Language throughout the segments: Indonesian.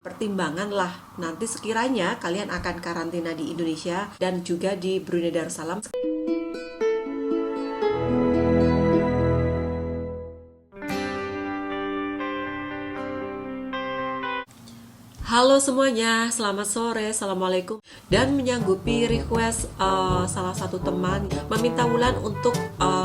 Pertimbanganlah nanti sekiranya kalian akan karantina di Indonesia dan juga di Brunei Darussalam. Halo semuanya, selamat sore, assalamualaikum. Dan menyanggupi request salah satu teman meminta Wulan untuk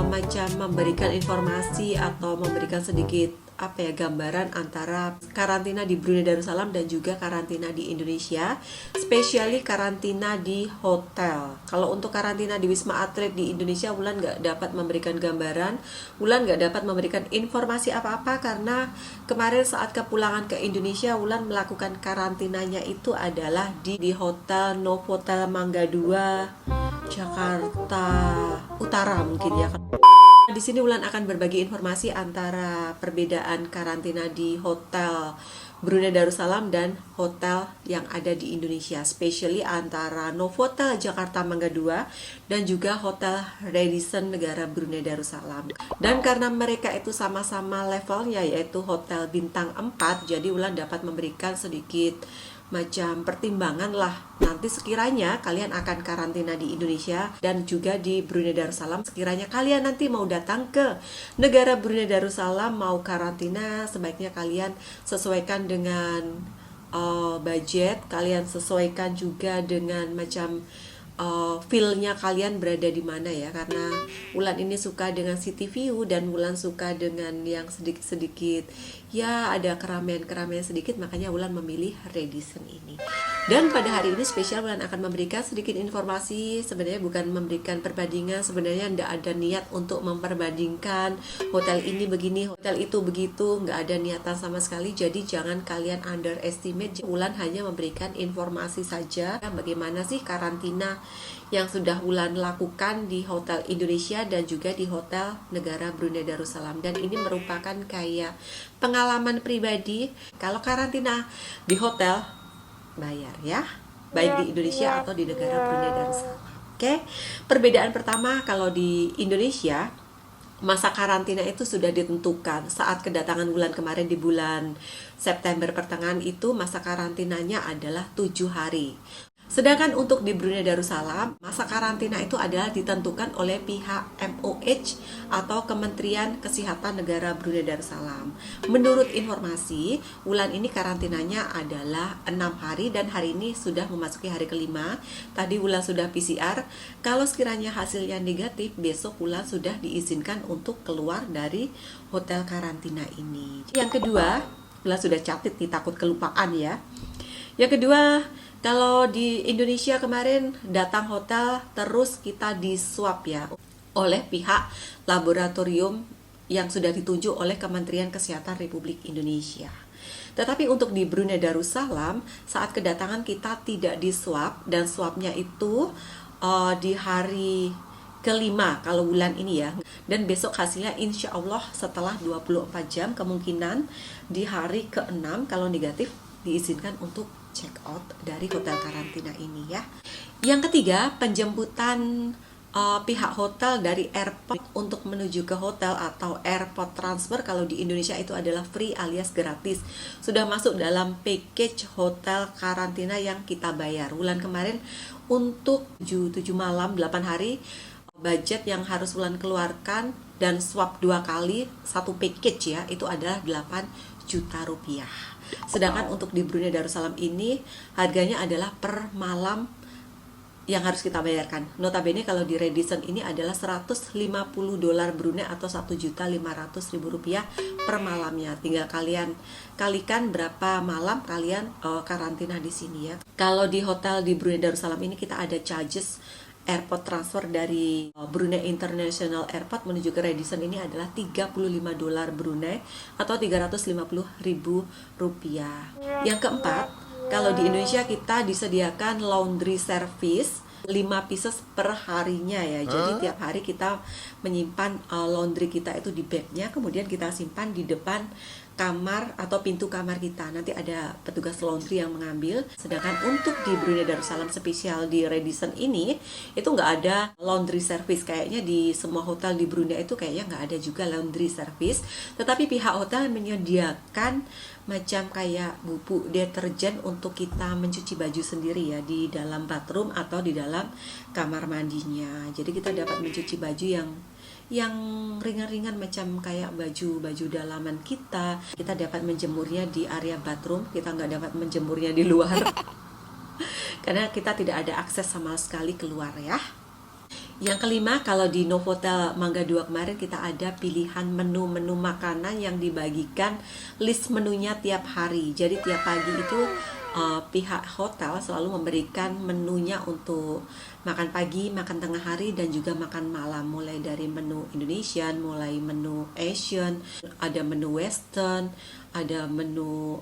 macam memberikan informasi atau memberikan sedikit gambaran antara karantina di Brunei Darussalam dan juga karantina di Indonesia, spesially karantina di hotel. Kalau untuk karantina di Wisma Atlet di Indonesia, Wulan nggak dapat memberikan gambaran, Wulan nggak dapat memberikan informasi apa-apa karena kemarin saat kepulangan ke Indonesia, Wulan melakukan karantinanya itu adalah di Hotel Novotel Mangga 2, Jakarta Utara mungkin ya. Di sini Wulan akan berbagi informasi antara perbedaan karantina di hotel Brunei Darussalam dan hotel yang ada di Indonesia, especially antara Novotel Jakarta Mangga 2 dan juga Hotel Radisson Negara Brunei Darussalam. Dan karena mereka itu sama-sama levelnya yaitu hotel bintang 4, jadi Wulan dapat memberikan sedikit macam pertimbangan lah nanti sekiranya kalian akan karantina di Indonesia dan juga di Brunei Darussalam. Sekiranya kalian nanti mau datang ke negara Brunei Darussalam mau karantina, sebaiknya kalian sesuaikan dengan budget, kalian sesuaikan juga dengan macam feel-nya kalian berada di mana ya, karena Wulan ini suka dengan city view dan Wulan suka dengan yang sedikit-sedikit ya ada keramaian-keramaian sedikit, makanya Wulan memilih Radisson ini. Dan pada hari ini spesial Wulan akan memberikan sedikit informasi, sebenarnya bukan memberikan perbandingan, sebenarnya tidak ada niat untuk memperbandingkan hotel ini begini, hotel itu begitu, nggak ada niatan sama sekali, jadi jangan kalian underestimate. Wulan hanya memberikan informasi saja bagaimana sih karantina yang sudah Wulan lakukan di hotel Indonesia dan juga di hotel negara Brunei Darussalam, dan ini merupakan kayak pengalaman pribadi. Kalau karantina di hotel bayar ya, baik di Indonesia atau di negara Brunei Darussalam. Oke, perbedaan pertama, kalau di Indonesia masa karantina itu sudah ditentukan saat kedatangan Wulan kemarin di bulan September pertengahan, itu masa karantinanya adalah 7 hari. Sedangkan untuk di Brunei Darussalam, masa karantina itu adalah ditentukan oleh pihak MOH atau Kementerian Kesehatan Negara Brunei Darussalam. Menurut informasi, Wulan ini karantinanya adalah 6 hari dan hari ini sudah memasuki hari kelima. Tadi Wulan sudah PCR. Kalau sekiranya hasilnya negatif, besok Wulan sudah diizinkan untuk keluar dari hotel karantina ini. Yang kedua, Wulan sudah catat nih, takut kelupaan ya. Yang kedua, kalau di Indonesia kemarin datang hotel terus kita di swab ya oleh pihak laboratorium yang sudah ditunjuk oleh Kementerian Kesehatan Republik Indonesia. Tetapi untuk di Brunei Darussalam saat kedatangan kita tidak di swab, dan swabnya itu di hari kelima kalau bulan ini ya, dan besok hasilnya insya Allah setelah 24 jam, kemungkinan di hari ke-6 kalau negatif diizinkan untuk check out dari hotel karantina ini ya. Yang ketiga, penjemputan pihak hotel dari airport untuk menuju ke hotel atau airport transfer kalau di Indonesia itu adalah free alias gratis. Sudah masuk dalam package hotel karantina yang kita bayar. Bulan kemarin untuk 7 malam 8 hari, budget yang harus Wulan keluarkan dan swab 2 kali satu package ya, itu adalah 8 juta rupiah. Sedangkan untuk di Brunei Darussalam ini harganya adalah per malam yang harus kita bayarkan. Notabene kalau di Radisson ini adalah 150 dolar Brunei atau 1.500.000 rupiah per malamnya. Tinggal kalian kalikan berapa malam kalian karantina di sini ya. Kalau di hotel di Brunei Darussalam ini kita ada charges airport transfer dari Brunei International Airport menuju ke Radisson ini adalah 35 dolar Brunei atau 350.000 rupiah. Yang keempat, kalau di Indonesia kita disediakan laundry service 5 pieces per harinya ya. Jadi tiap hari kita menyimpan laundry kita itu di bagnya, kemudian kita simpan di depan kamar atau pintu kamar kita. Nanti ada petugas laundry yang mengambil. Sedangkan untuk di Brunei Darussalam spesial di Radisson ini itu nggak ada laundry service. Kayaknya di semua hotel di Brunei itu kayaknya nggak ada juga laundry service. Tetapi pihak hotel menyediakan macam kayak bubuk deterjen untuk kita mencuci baju sendiri ya di dalam bathroom atau di dalam kamar mandinya. Jadi kita dapat mencuci baju yang ringan-ringan macam kayak baju dalaman kita dapat menjemurnya di area bathroom, kita nggak dapat menjemurnya di luar karena kita tidak ada akses sama sekali keluar ya. Yang kelima, kalau di Novotel Mangga 2 kemarin kita ada pilihan menu-menu makanan yang dibagikan list menunya tiap hari. Jadi tiap pagi itu pihak hotel selalu memberikan menunya untuk makan pagi, makan tengah hari, dan juga makan malam. Mulai dari menu Indonesian, mulai menu Asian, ada menu Western, ada menu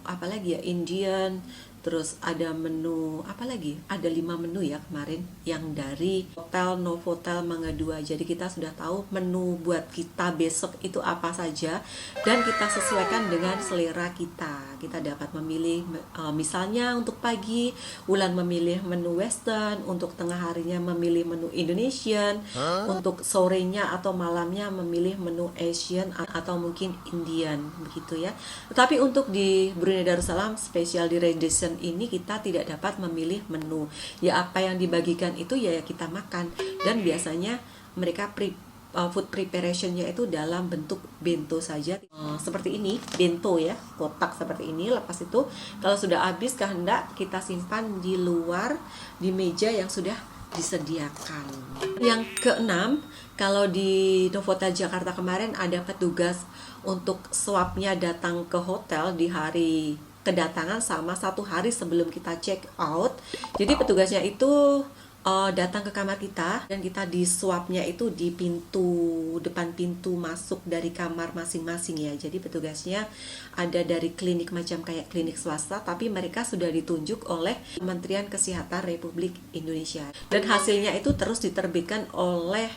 apa lagi ya, Indian. Terus ada menu apa lagi? Ada 5 menu ya kemarin yang dari Hotel Novotel Mangga 2. Jadi kita sudah tahu menu buat kita besok itu apa saja dan kita sesuaikan dengan selera kita. Kita dapat memilih misalnya untuk pagi Wulan memilih menu Western, untuk tengah harinya memilih menu Indonesian, untuk sorenya atau malamnya memilih menu Asian atau mungkin Indian begitu ya. Tetapi untuk di Brunei Darussalam spesial di Radisson ini kita tidak dapat memilih menu. Ya apa yang dibagikan itu ya kita makan, dan biasanya mereka food preparationnya itu dalam bentuk bento saja, seperti ini, bento ya, kotak seperti ini. Lepas itu kalau sudah habis kehendak kita simpan di luar di meja yang sudah disediakan. Yang keenam, kalau di Novotel Jakarta kemarin ada petugas untuk swabnya datang ke hotel di hari kedatangan sama 1 hari sebelum kita check out. Jadi petugasnya itu datang ke kamar kita dan kita di swabnya itu di depan pintu masuk dari kamar masing-masing ya. Jadi petugasnya ada dari klinik macam kayak klinik swasta, tapi mereka sudah ditunjuk oleh Kementerian Kesehatan Republik Indonesia. Dan hasilnya itu terus diterbitkan oleh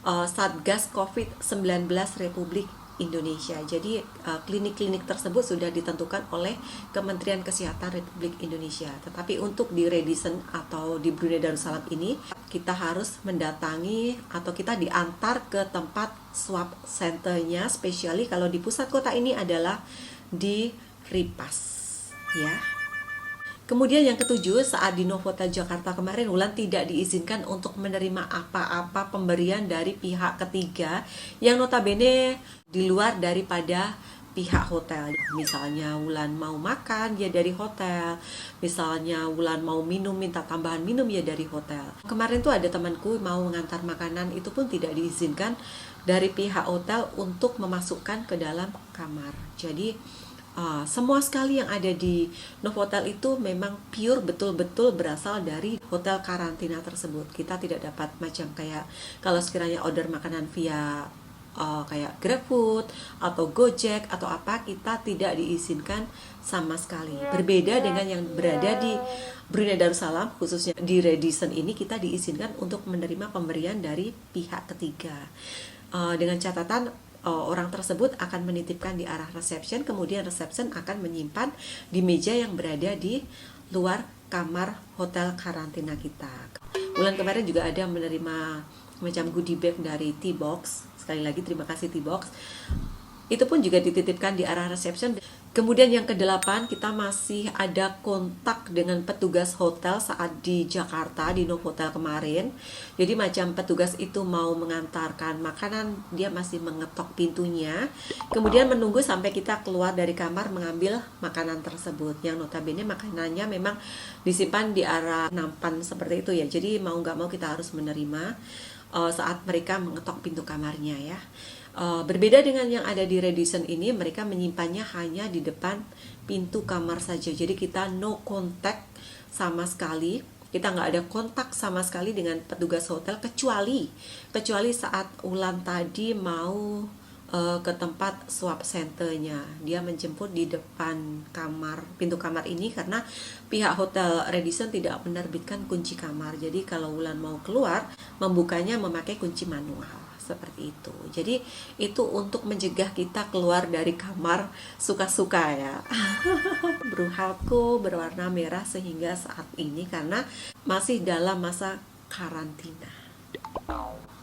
Satgas COVID-19 Republik Indonesia. Jadi klinik-klinik tersebut sudah ditentukan oleh Kementerian Kesehatan Republik Indonesia. Tetapi untuk di Radisson atau di Brunei Darussalam ini kita harus mendatangi atau kita diantar ke tempat swab centernya, spesiali kalau di pusat kota ini adalah di Ripas ya. Kemudian yang ketujuh, saat di Novotel Jakarta kemarin Wulan tidak diizinkan untuk menerima apa-apa pemberian dari pihak ketiga yang notabene di luar daripada pihak hotel. Misalnya Wulan mau makan ya dari hotel, misalnya Wulan mau minum, minta tambahan minum ya dari hotel. Kemarin tuh ada temanku mau mengantar makanan, itu pun tidak diizinkan dari pihak hotel untuk memasukkan ke dalam kamar. Jadi semua sekali yang ada di Novotel itu memang pure betul-betul berasal dari hotel karantina tersebut. Kita tidak dapat macam kayak kalau sekiranya order makanan via kayak GrabFood atau Gojek atau apa, kita tidak diizinkan sama sekali. Berbeda dengan yang berada di Brunei Darussalam, khususnya di Radisson ini kita diizinkan untuk menerima pemberian dari pihak ketiga. Dengan catatan orang tersebut akan menitipkan di arah reception, kemudian reception akan menyimpan di meja yang berada di luar kamar hotel karantina kita. Bulan kemarin juga ada menerima macam goodie bag dari T-Box. Sekali lagi terima kasih T-Box. Itu pun juga dititipkan di arah reception. Kemudian yang ke-8, kita masih ada kontak dengan petugas hotel saat di Jakarta, di Novotel kemarin. Jadi macam petugas itu mau mengantarkan makanan, dia masih mengetok pintunya. Kemudian menunggu sampai kita keluar dari kamar mengambil makanan tersebut. Yang notabene makanannya memang disimpan di arah nampan seperti itu ya. Jadi mau nggak mau kita harus menerima saat mereka mengetok pintu kamarnya ya. Berbeda dengan yang ada di Radisson ini, mereka menyimpannya hanya di depan pintu kamar saja. Jadi kita no contact sama sekali, kita nggak ada kontak sama sekali dengan petugas hotel kecuali saat Wulan tadi mau ke tempat swab centernya. Dia menjemput di depan pintu kamar ini karena pihak hotel Radisson tidak menerbitkan kunci kamar. Jadi kalau Wulan mau keluar, membukanya memakai kunci manual. seperti itu. Jadi itu untuk mencegah kita keluar dari kamar suka-suka ya. Bruhalku berwarna merah sehingga saat ini karena masih dalam masa karantina.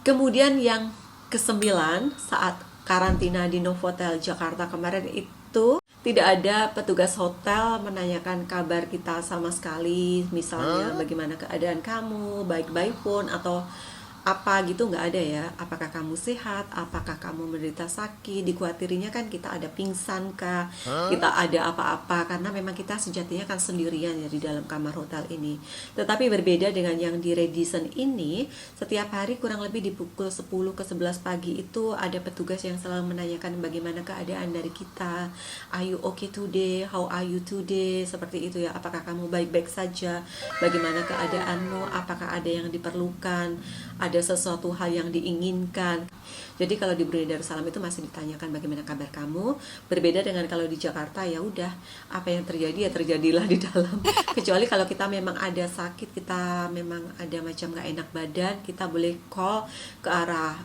Kemudian yang kesembilan, saat karantina di Novotel Jakarta kemarin itu tidak ada petugas hotel menanyakan kabar kita sama sekali, misalnya bagaimana keadaan kamu, baik-baik pun atau apa gitu, nggak ada ya. Apakah kamu sehat, apakah kamu menderita sakit, dikhawatirnya kan kita ada pingsan kah, kita ada apa-apa, karena memang kita sejatinya kan sendirian ya di dalam kamar hotel ini. Tetapi berbeda dengan yang di Radisson ini, setiap hari kurang lebih di pukul 10 ke 11 pagi itu ada petugas yang selalu menanyakan bagaimana keadaan dari kita. Are you okay today? How are you today? Seperti itu ya. Apakah kamu baik-baik saja? Bagaimana keadaanmu? Apakah ada yang diperlukan? Ada sesuatu hal yang diinginkan. Jadi kalau di Brunei Darussalam itu masih ditanyakan bagaimana kabar kamu. Berbeda dengan kalau di Jakarta, ya udah, apa yang terjadi ya terjadilah di dalam. Kecuali kalau kita memang ada sakit, kita memang ada macam gak enak badan, kita boleh call ke arah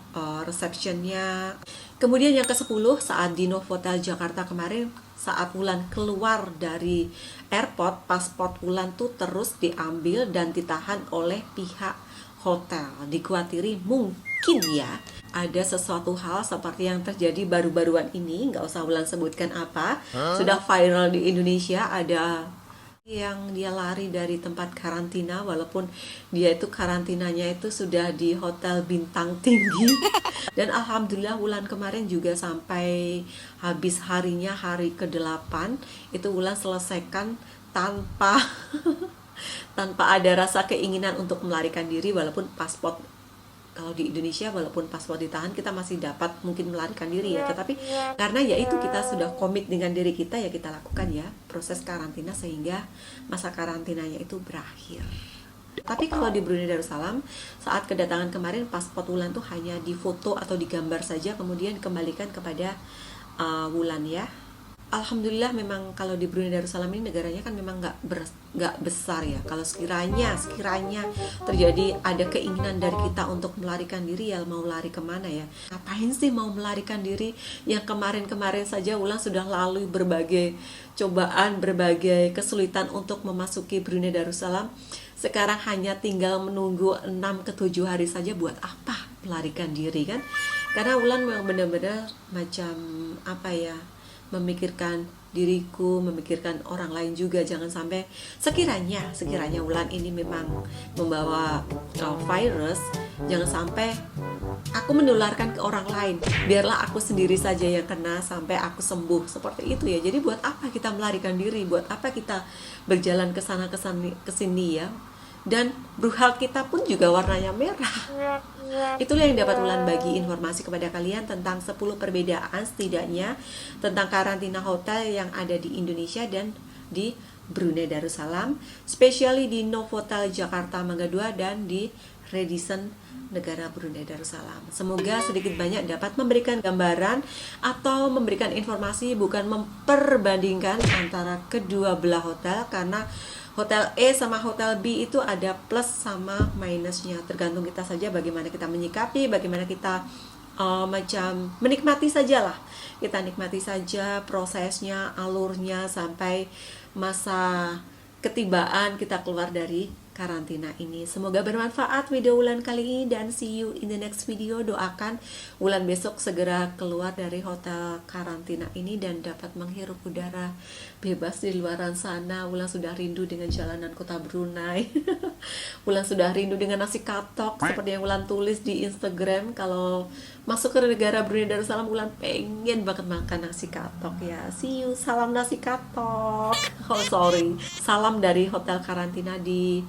receptionnya. Kemudian yang ke-10, saat di Novotel Jakarta kemarin, saat Wulan keluar dari airport, paspor Wulan tuh terus diambil dan ditahan oleh pihak hotel. Dikhawatirkan mungkin ya ada sesuatu hal seperti yang terjadi baru-baruan ini, nggak usah Wulan sebutkan apa, sudah viral di Indonesia. Ada yang dia lari dari tempat karantina, walaupun dia itu karantinanya itu sudah di hotel bintang tinggi. Dan alhamdulillah Wulan kemarin juga sampai habis harinya, hari ke-8 itu Wulan selesaikan tanpa tanpa ada rasa keinginan untuk melarikan diri. Walaupun paspor, kalau di Indonesia walaupun paspor ditahan kita masih dapat mungkin melarikan diri ya, tetapi karena ya itu kita sudah komit dengan diri kita, ya kita lakukan ya proses karantina sehingga masa karantinanya itu berakhir. Tapi kalau di Brunei Darussalam, saat kedatangan kemarin paspor Wulan tuh hanya difoto atau digambar saja, kemudian dikembalikan kepada Wulan ya. Alhamdulillah, memang kalau di Brunei Darussalam ini negaranya kan memang nggak besar ya. Kalau sekiranya terjadi ada keinginan dari kita untuk melarikan diri, ya mau lari kemana ya? Ngapain sih mau melarikan diri? Yang kemarin-kemarin saja Wulan sudah lalui berbagai cobaan, berbagai kesulitan untuk memasuki Brunei Darussalam. Sekarang hanya tinggal menunggu 6 ke 7 hari saja, buat apa melarikan diri kan? Karena Wulan memang benar-benar macam apa ya, memikirkan diriku, memikirkan orang lain juga. Jangan sampai sekiranya Wulan ini memang membawa virus, jangan sampai aku menularkan ke orang lain. Biarlah aku sendiri saja yang kena sampai aku sembuh, seperti itu ya. Jadi buat apa kita melarikan diri? Buat apa kita berjalan ke sana ke sini ya? Dan bruhal kita pun juga warnanya merah. Itulah yang dapat Wulan bagi informasi kepada kalian tentang 10 perbedaan setidaknya tentang karantina hotel yang ada di Indonesia dan di Brunei Darussalam, especially di Novotel Jakarta Mangga 2 dan di Radisson negara Brunei Darussalam. Semoga sedikit banyak dapat memberikan gambaran atau memberikan informasi, bukan memperbandingkan antara kedua belah hotel, karena Hotel E sama Hotel B itu ada plus sama minusnya, tergantung kita saja bagaimana kita menyikapi, bagaimana kita macam menikmati sajalah. Kita nikmati saja prosesnya, alurnya sampai masa ketibaan kita keluar dari karantina ini. Semoga bermanfaat video Wulan kali ini, dan see you in the next video. Doakan Wulan besok segera keluar dari hotel karantina ini dan dapat menghirup udara bebas di luaran sana. Wulan sudah rindu dengan jalanan kota Brunei. Wulan sudah rindu dengan nasi katok seperti yang Wulan tulis di Instagram. Kalau masuk ke negara Brunei Darussalam, Wulan pengen banget makan nasi katok ya. See you, salam nasi katok. Oh sorry, salam dari hotel karantina di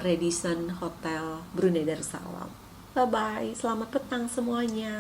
Radisson Hotel Brunei Darussalam. Bye bye, selamat petang semuanya.